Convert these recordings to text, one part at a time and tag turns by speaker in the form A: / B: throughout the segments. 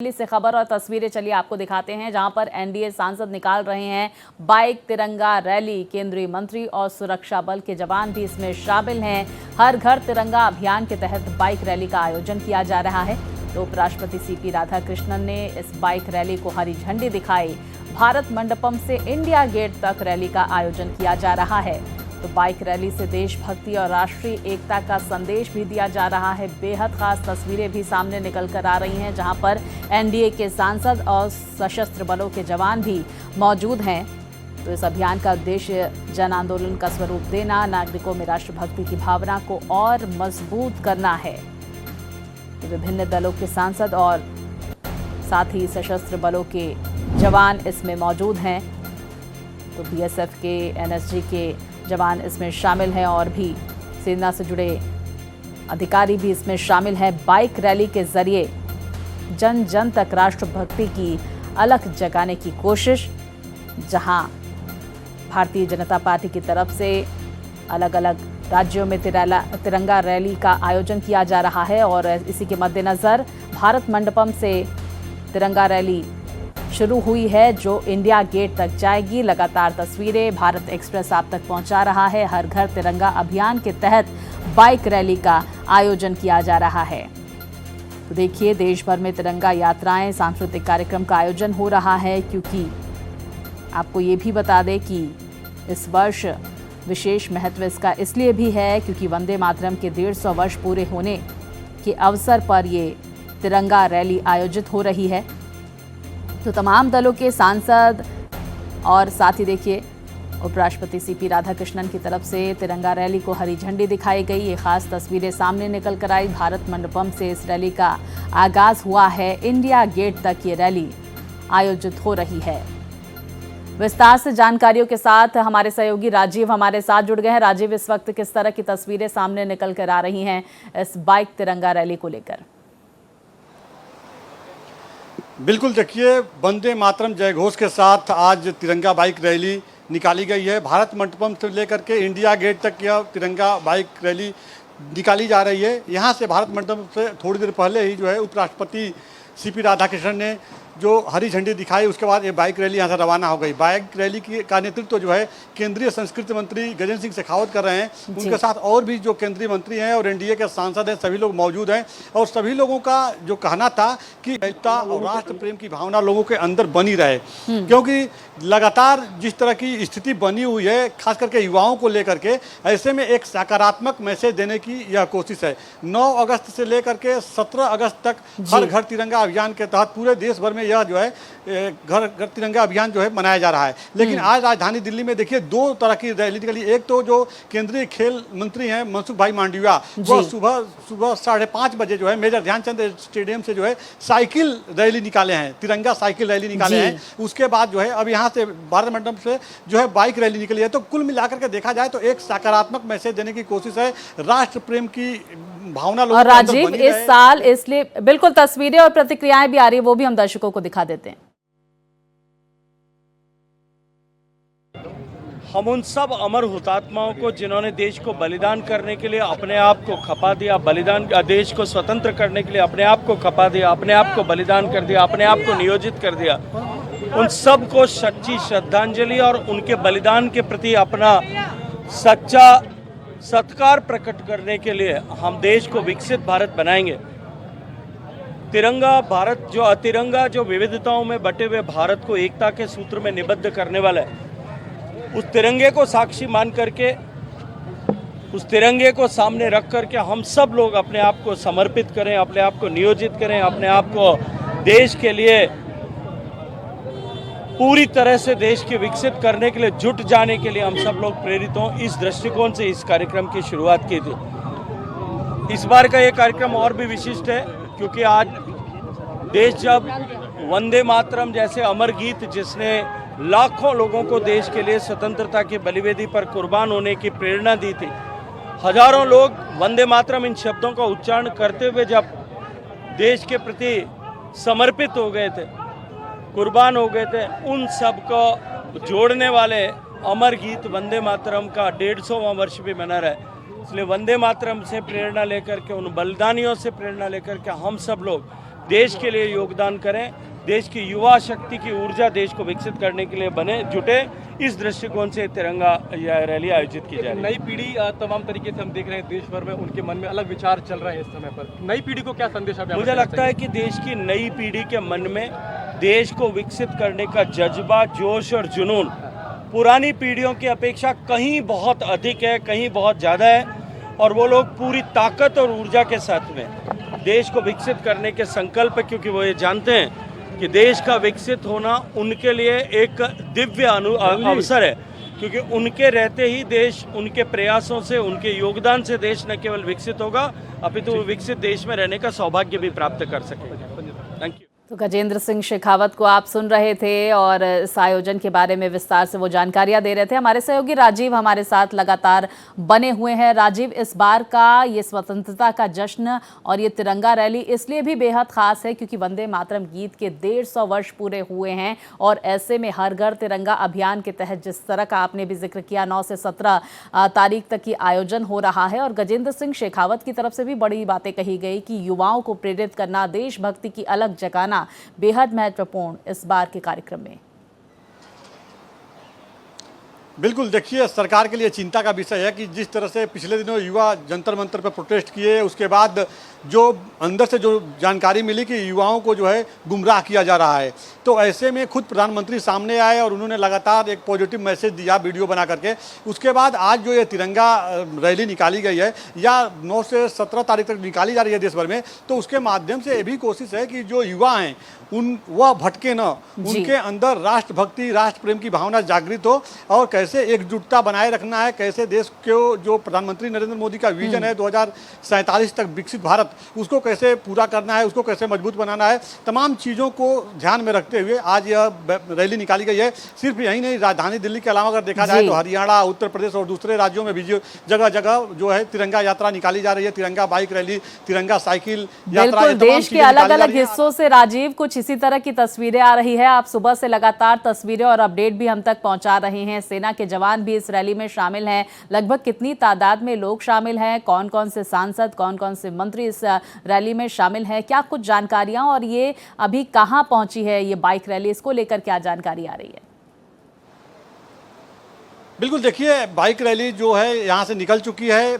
A: दिल्ली से खबर और तस्वीरें चलिए आपको दिखाते हैं, जहां पर एनडीए सांसद निकाल रहे हैं बाइक तिरंगा रैली। केंद्रीय मंत्री और सुरक्षा बल के जवान भी इसमें शामिल हैं। हर घर तिरंगा अभियान के तहत बाइक रैली का आयोजन किया जा रहा है। तो उपराष्ट्रपति सीपी राधाकृष्णन ने इस बाइक रैली को हरी झंडी दिखाई। भारत मंडपम से इंडिया गेट तक रैली का आयोजन किया जा रहा है। तो बाइक रैली से देशभक्ति और राष्ट्रीय एकता का संदेश भी दिया जा रहा है। बेहद खास तस्वीरें भी सामने निकल कर आ रही हैं, जहां पर एनडीए के सांसद और सशस्त्र बलों के जवान भी मौजूद हैं। तो इस अभियान का उद्देश्य जन आंदोलन का स्वरूप देना, नागरिकों में राष्ट्रभक्ति की भावना को और मजबूत करना है। तो विभिन्न दलों के सांसद और साथ ही सशस्त्र बलों के जवान इसमें मौजूद हैं। तो बीएसएफ के, एनएसजी के जवान इसमें शामिल हैं और भी सेना से जुड़े अधिकारी भी इसमें शामिल हैं। बाइक रैली के जरिए जन जन तक राष्ट्रभक्ति की अलख जगाने की कोशिश, जहां भारतीय जनता पार्टी की तरफ से अलग अलग राज्यों में तिरंगा रैली का आयोजन किया जा रहा है। और इसी के मद्देनजर भारत मंडपम से तिरंगा रैली शुरू हुई है, जो इंडिया गेट तक जाएगी। लगातार तस्वीरें भारत एक्सप्रेस आप तक पहुंचा रहा है। हर घर तिरंगा अभियान के तहत बाइक रैली का आयोजन किया जा रहा है। तो देखिए, देश भर में तिरंगा यात्राएं, सांस्कृतिक कार्यक्रम का आयोजन हो रहा है। क्योंकि आपको ये भी बता दें कि इस वर्ष विशेष महत्व इसका इसलिए भी है क्योंकि वंदे मातरम के 150 वर्ष पूरे होने के अवसर पर ये तिरंगा रैली आयोजित हो रही है। तो तमाम दलों के सांसद और साथ ही देखिए उपराष्ट्रपति सीपी राधाकृष्णन की तरफ से तिरंगा रैली को हरी झंडी दिखाई गई। ये खास तस्वीरें सामने निकल कर आई। भारत मंडपम से इस रैली का आगाज हुआ है। इंडिया गेट तक ये रैली आयोजित हो रही है। विस्तार से जानकारियों के साथ हमारे सहयोगी राजीव हमारे साथ जुड़ गए हैं। राजीव, इस वक्त किस तरह की तस्वीरें सामने निकल कर आ रही हैं इस बाइक तिरंगा रैली को लेकर?
B: बिल्कुल, देखिए, वंदे मातरम जयघोष के साथ आज तिरंगा बाइक रैली निकाली गई है। भारत मंडपम से लेकर के इंडिया गेट तक यह तिरंगा बाइक रैली निकाली जा रही है। यहाँ से भारत मंडपम से थोड़ी देर पहले ही जो है उपराष्ट्रपति सीपी राधाकृष्णन ने जो हरी झंडी दिखाई, उसके बाद ये बाइक रैली यहाँ से रवाना हो गई। बाइक रैली का नेतृत्व जो है केंद्रीय संस्कृति मंत्री गजेंद्र सिंह शेखावत कर रहे हैं। उनके साथ और भी जो केंद्रीय मंत्री हैं और एनडीए के सांसद हैं, सभी लोग मौजूद हैं। और सभी लोगों का जो कहना था कि एकता और राष्ट्र प्रेम की भावना लोगों के अंदर बनी रहे, क्योंकि लगातार जिस तरह की स्थिति बनी हुई है, खास करके युवाओं को लेकर के, ऐसे में एक सकारात्मक मैसेज देने की यह कोशिश है। 9 अगस्त से लेकर के 17 अगस्त तक हर घर तिरंगा अभियान के तहत पूरे देश भर में यह जो है घर घर तिरंगा अभियान जो है मनाया जा रहा है। लेकिन आज राजधानी दिल्ली में देखिए 2 तरह की रैली निकली। एक तो जो केंद्रीय खेल मंत्री हैं मनसुख भाई मांडविया, वो सुबह 5:30 बजे जो है मेजर ध्यानचंद स्टेडियम से जो है साइकिल रैली निकाले हैं, तिरंगा साइकिल रैली निकाले हैं। उसके बाद जो है अब यहाँ से भारत मंडपम से जो है बाइक रैली निकली है। तो कुल मिलाकर के देखा जाए तो एक सकारात्मक मैसेज देने की कोशिश है, राष्ट्र प्रेम की भावना लोगों के अंदर बनी रहे।
A: राजीव, इस साल इसलिए बिल्कुल तस्वीरें और प्रतिक्रियाएं भी आ रही है, वो भी हम दर्शकों को दिखा देते हैं।
C: हम उन सब अमर हुतात्माओं को, जिन्होंने देश को बलिदान करने के लिए अपने आप को खपा दिया, बलिदान देश को स्वतंत्र करने के लिए अपने आप को खपा दिया, अपने आप को बलिदान कर दिया, अपने आप को नियोजित कर दिया, उन सब को सच्ची श्रद्धांजलि और उनके बलिदान के प्रति अपना सच्चा सत्कार प्रकट करने के लिए हम देश को विकसित भारत बनाएंगे। तिरंगा जो विविधताओं में बटे हुए भारत को एकता के सूत्र में निबद्ध करने वाला है, उस तिरंगे को साक्षी मान करके, उस तिरंगे को सामने रख करके हम सब लोग अपने आप को समर्पित करें, अपने आप को नियोजित करें, अपने आप को देश के लिए पूरी तरह से देश के विकसित करने के लिए जुट जाने के लिए हम सब लोग प्रेरित हों। इस दृष्टिकोण से इस कार्यक्रम की शुरुआत की थी। इस बार का ये कार्यक्रम और भी विशिष्ट है क्योंकि आज देश जब वंदे मातरम जैसे अमर गीत, जिसने लाखों लोगों को देश के लिए स्वतंत्रता की बलिवेदी पर कुर्बान होने की प्रेरणा दी थी, हजारों लोग वंदे मातरम इन शब्दों का उच्चारण करते हुए जब देश के प्रति समर्पित हो गए थे, कुर्बान हो गए थे, उन सब को जोड़ने वाले अमर गीत वंदे मातरम का 150वां वर्ष भी मना रहा है। इसलिए वंदे मातरम से प्रेरणा लेकर के, उन बलिदानियों से प्रेरणा लेकर के हम सब लोग देश के लिए योगदान करें, देश की युवा शक्ति की ऊर्जा देश को विकसित करने के लिए बने जुटे। इस दृष्टिकोण से तिरंगा रैली आयोजित की जा रही है।
D: नई पीढ़ी तमाम तरीके से हम देख रहे हैं देश भर में उनके मन में अलग विचार चल रहे हैं इस समय पर। नई पीढ़ी को क्या संदेश आप
C: मुझे लगता है कि देश की नई पीढ़ी के मन में देश को विकसित करने का जज्बा, जोश और जुनून पुरानी पीढ़ियों की अपेक्षा कहीं बहुत अधिक है, कहीं बहुत ज़्यादा है, और वो लोग पूरी ताकत और ऊर्जा के साथ में देश को विकसित करने के संकल्प, क्योंकि वो ये जानते हैं कि देश का विकसित होना उनके लिए एक दिव्य अवसर है, क्योंकि उनके रहते ही देश, उनके प्रयासों से, उनके योगदान से देश न केवल विकसित होगा अपितु विकसित देश में रहने का सौभाग्य भी प्राप्त कर सकेगा। Thank you.
A: तो गजेंद्र सिंह शेखावत को आप सुन रहे थे और इस आयोजन के बारे में विस्तार से वो जानकारियां दे रहे थे। हमारे सहयोगी राजीव हमारे साथ लगातार बने हुए हैं। राजीव, इस बार का ये स्वतंत्रता का जश्न और ये तिरंगा रैली इसलिए भी बेहद खास है क्योंकि वंदे मातरम गीत के 150 वर्ष पूरे हुए हैं, और ऐसे में हर घर तिरंगा अभियान के तहत जिस तरह का आपने भी जिक्र किया 9 से 17 तारीख तक ये आयोजन हो रहा है, और गजेंद्र सिंह शेखावत की तरफ से भी बड़ी बातें कही गई कि युवाओं को प्रेरित करना, देशभक्ति की अलग जगाना बेहद महत्वपूर्ण इस बार के कार्यक्रम में।
B: बिल्कुल, देखिए सरकार के लिए चिंता का विषय है कि जिस तरह से पिछले दिनों युवा जंतर मंतर पर प्रोटेस्ट किए, उसके बाद जो अंदर से जो जानकारी मिली कि युवाओं को जो है गुमराह किया जा रहा है, तो ऐसे में खुद प्रधानमंत्री सामने आए और उन्होंने लगातार एक पॉजिटिव मैसेज दिया वीडियो बना करके। उसके बाद आज जो ये तिरंगा रैली निकाली गई है या 9 से 17 तारीख तक निकाली जा रही है देश भर में, तो उसके माध्यम से ये भी कोशिश है कि जो युवा हैं वह भटके न, उनके अंदर राष्ट्रभक्ति, राष्ट्र प्रेम की भावना जागृत हो, और कैसे एकजुटता बनाए रखना है, कैसे देश को जो प्रधानमंत्री नरेंद्र मोदी का विजन है 2047 तक विकसित भारत, उसको कैसे पूरा करना है, उसको कैसे मजबूत बनाना है, तमाम चीज़ों को ध्यान में रखते हुए आज यह रैली निकाली गई है। सिर्फ यही नहीं, राजधानी दिल्ली के अलावा अगर देखा जाए तो हरियाणा, उत्तर प्रदेश और दूसरे राज्यों में भी जगह जगह जो है तिरंगा यात्रा निकाली जा रही है, तिरंगा बाइक रैली, तिरंगा साइकिल यात्रा।
A: देश के अलग अलग हिस्सों से राजीव कुछ इसी तरह की तस्वीरें आ रही है। आप सुबह से लगातार तस्वीरें और अपडेट भी हम तक पहुंचा रहे हैं। सेना के जवान भी इस रैली में शामिल हैं। लगभग कितनी तादाद में लोग शामिल हैं, कौन कौन से सांसद, कौन कौन से मंत्री इस रैली में शामिल हैं, क्या कुछ जानकारियां, और ये अभी कहां पहुंची है ये बाइक रैली, इसको लेकर क्या जानकारी आ रही है?
B: बिल्कुल, देखिए बाइक रैली जो है यहाँ से निकल चुकी है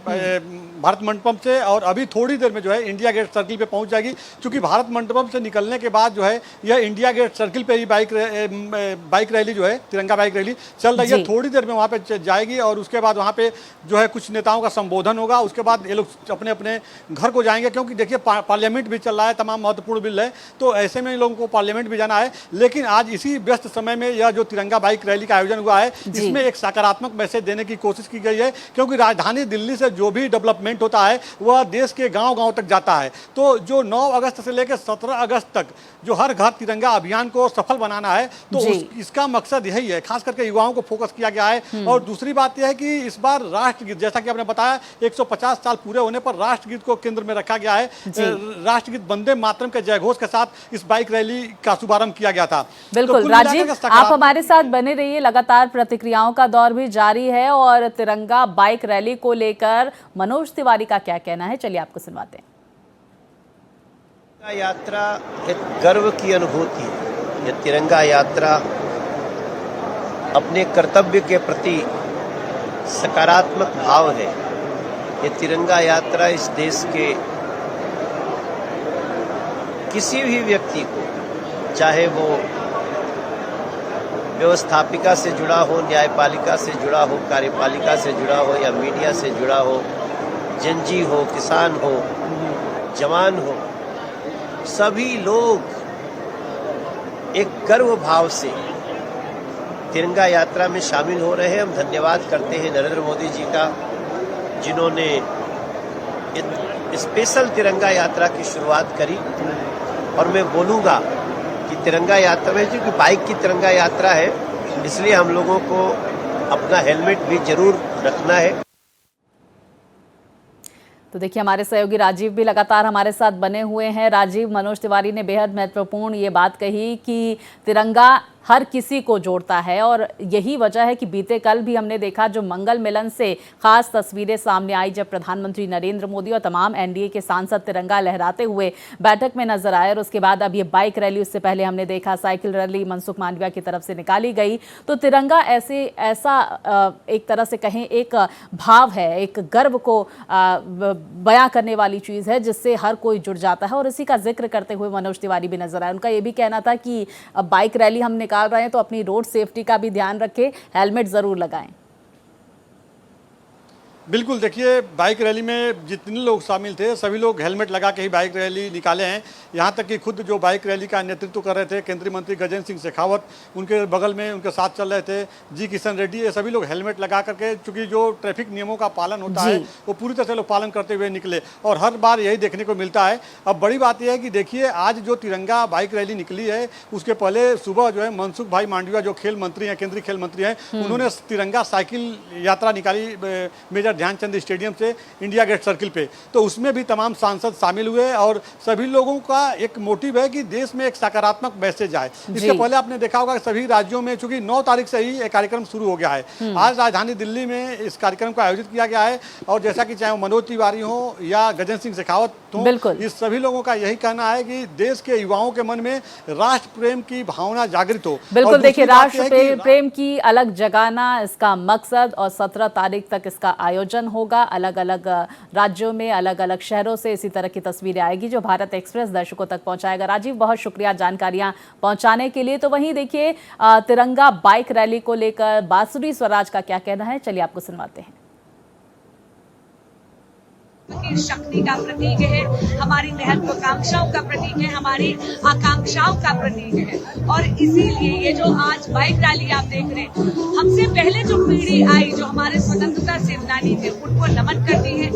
B: भारत मंडपम से, और अभी थोड़ी देर में जो है इंडिया गेट सर्किल पे पहुँच जाएगी, क्योंकि भारत मंडपम से निकलने के बाद जो है यह इंडिया गेट सर्किल पे ही बाइक रैली जो है, तिरंगा बाइक रैली चल रही है। थोड़ी देर में वहाँ पे जाएगी और उसके बाद वहाँ पे जो है कुछ नेताओं का संबोधन होगा। उसके बाद ये लोग अपने अपने घर को जाएंगे, क्योंकि देखिए पार्लियामेंट भी चल रहा है, तमाम महत्वपूर्ण बिल है, तो ऐसे में इन लोगों को पार्लियामेंट भी जाना है। लेकिन आज इसी व्यस्त समय में यह जो तिरंगा बाइक रैली का आयोजन हुआ है, इसमें एक सकारात्मक मैसेज देने की कोशिश की गई है, क्योंकि राजधानी दिल्ली से जो भी डेवलपमेंट होता है वह देश के गांव-गांव तक जाता है। तो जो 9 अगस्त से लेकर 17 अगस्त तक जो हर घर तिरंगा अभियान को सफल बनाना है, तो इसका मकसद यही है, खास करके युवाओं को फोकस किया गया है। और दूसरी बात यह है कि इस बार राष्ट्रगीत, जैसा कि आपने बताया 150 साल पूरे होने पर राष्ट्रगीत को केंद्र में रखा गया है। राष्ट्रगीत वंदे मातरम के जयघोष के साथ इस बाइक रैली का शुभारंभ किया गया था।
A: बिल्कुल तो राजीव, आप हमारे साथ बने रहिए, लगातार प्रतिक्रियाओं का दौर भी जारी है, और तिरंगा बाइक रैली को लेकर मनोज तिवारी का क्या कहना है, चलिए आपको सुनवाते हैं।
E: यात्रा एक गर्व की अनुभूति है। ये तिरंगा यात्रा अपने कर्तव्य के प्रति सकारात्मक भाव है। ये तिरंगा यात्रा इस देश के किसी भी व्यक्ति को, चाहे वो व्यवस्थापिका से जुड़ा हो, न्यायपालिका से जुड़ा हो, कार्यपालिका से जुड़ा हो, या मीडिया से जुड़ा हो, जनजी हो, किसान हो, जवान हो, सभी लोग एक गर्व भाव से तिरंगा यात्रा में शामिल हो रहे हैं। हम धन्यवाद करते हैं नरेंद्र मोदी जी का, जिन्होंने स्पेशल तिरंगा यात्रा की शुरुआत करी। और मैं बोलूँगा कि तिरंगा यात्रा में, जो कि बाइक की तिरंगा यात्रा है, इसलिए हम लोगों को अपना हेलमेट भी जरूर रखना है।
A: तो देखिए हमारे सहयोगी राजीव भी लगातार हमारे साथ बने हुए हैं। राजीव, मनोज तिवारी ने बेहद महत्वपूर्ण ये बात कही कि तिरंगा हर किसी को जोड़ता है और यही वजह है कि बीते कल भी हमने देखा जो मंगल मिलन से खास तस्वीरें सामने आई जब प्रधानमंत्री नरेंद्र मोदी और तमाम एनडीए के सांसद तिरंगा लहराते हुए बैठक में नजर आए। और उसके बाद अब ये बाइक रैली, उससे पहले हमने देखा साइकिल रैली मनसुख मांडविया की तरफ से निकाली गई। तो तिरंगा ऐसा एक तरह से कहें एक भाव है, एक गर्व को बयां करने वाली चीज है जिससे हर कोई जुड़ जाता है। और इसी का जिक्र करते हुए मनोज तिवारी भी नजर आए। उनका ये भी कहना था कि बाइक रैली हम निकाल रहे हैं तो अपनी रोड सेफ्टी का भी ध्यान रखें, हेलमेट जरूर लगाएं।
B: बिल्कुल, देखिए बाइक रैली में जितने लोग शामिल थे सभी लोग हेलमेट लगा के ही बाइक रैली निकाले हैं। यहाँ तक कि खुद जो बाइक रैली का नेतृत्व कर रहे थे केंद्रीय मंत्री गजेंद्र सिंह शेखावत, उनके बगल में उनके साथ चल रहे थे जी किशन रेड्डी, ये सभी लोग हेलमेट लगा करके, चूँकि जो ट्रैफिक नियमों का पालन होता है वो पूरी तरह से लोग पालन करते हुए निकले और हर बार यही देखने को मिलता है। अब बड़ी बात यह है कि देखिए आज जो तिरंगा बाइक रैली निकली है उसके पहले सुबह जो है मनसुख भाई मांडविया जो खेल मंत्री हैं, केंद्रीय खेल मंत्री हैं, उन्होंने तिरंगा साइकिल यात्रा निकाली मेजर ध्यानचंद स्टेडियम से इंडिया गेट सर्किल पे। तो उसमें भी तमाम सांसद शामिल हुए और सभी लोगों का एक मोटिव है कि देश में एक सकारात्मक मैसेज आए। इसके पहले आपने देखा होगा कि सभी राज्यों में चूंकि 9 तारीख से ही ये कार्यक्रम शुरू हो गया है। आज राजधानी दिल्ली में इस कार्यक्रम को आयोजित किया गया है और जैसा कि चाहे मनोज तिवारी हो या गजेंद्र सिंह शेखावत हो, इस सभी लोगों का यही कहना है कि देश के युवाओं के मन में राष्ट्र प्रेम की भावना जागृत हो।
A: बिल्कुल, देखिए राष्ट्र प्रेम की अलग जगाना इसका मकसद और 17 तारीख तक इसका आयोजन होगा। अलग अलग राज्यों में अलग अलग शहरों से इसी तरह की तस्वीरें आएगी जो भारत एक्सप्रेस दर्शकों तक पहुंचाएगा। राजीव, बहुत शुक्रिया जानकारियां पहुंचाने के लिए। तो वहीं देखिए तिरंगा बाइक रैली को लेकर बांसुरी स्वराज का क्या कहना है, चलिए आपको सुनवाते हैं।
F: की शक्ति का प्रतीक है, हमारी महत्वाकांक्षाओं का प्रतीक है, हमारी आकांक्षाओं का प्रतीक है। और इसीलिए ये जो आज बाइक रैली आप देख रहे हैं, हमसे पहले जो पीढ़ी आई, जो हमारे स्वतंत्रता सेनानी थे, उनको नमन करती है।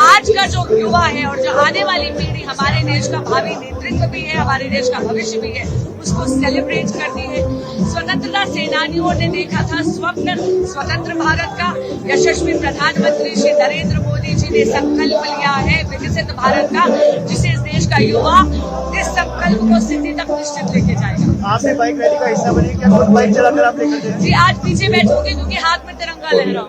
F: आज का जो युवा है और जो आने वाली पीढ़ी हमारे देश का भावी नेतृत्व भी है, हमारे देश का भविष्य भी है, उसको सेलिब्रेट करती है। स्वतंत्रता सेनानियों ने देखा था स्वप्न स्वतंत्र भारत का। यशस्वी प्रधानमंत्री श्री नरेंद्र मोदी जी ने संकल्प लिया है विकसित भारत का, जिसे इस देश का युवा इस संकल्प को सिद्धि तक निश्चित लेके जाएगा।
G: आपने बाइक रैली का हिस्सा बनी, क्या खुद बाइक चलाकर आप लेकर गए?
F: जी, आज पीछे बैठूंगी क्योंकि हाथ में तिरंगा लहरा।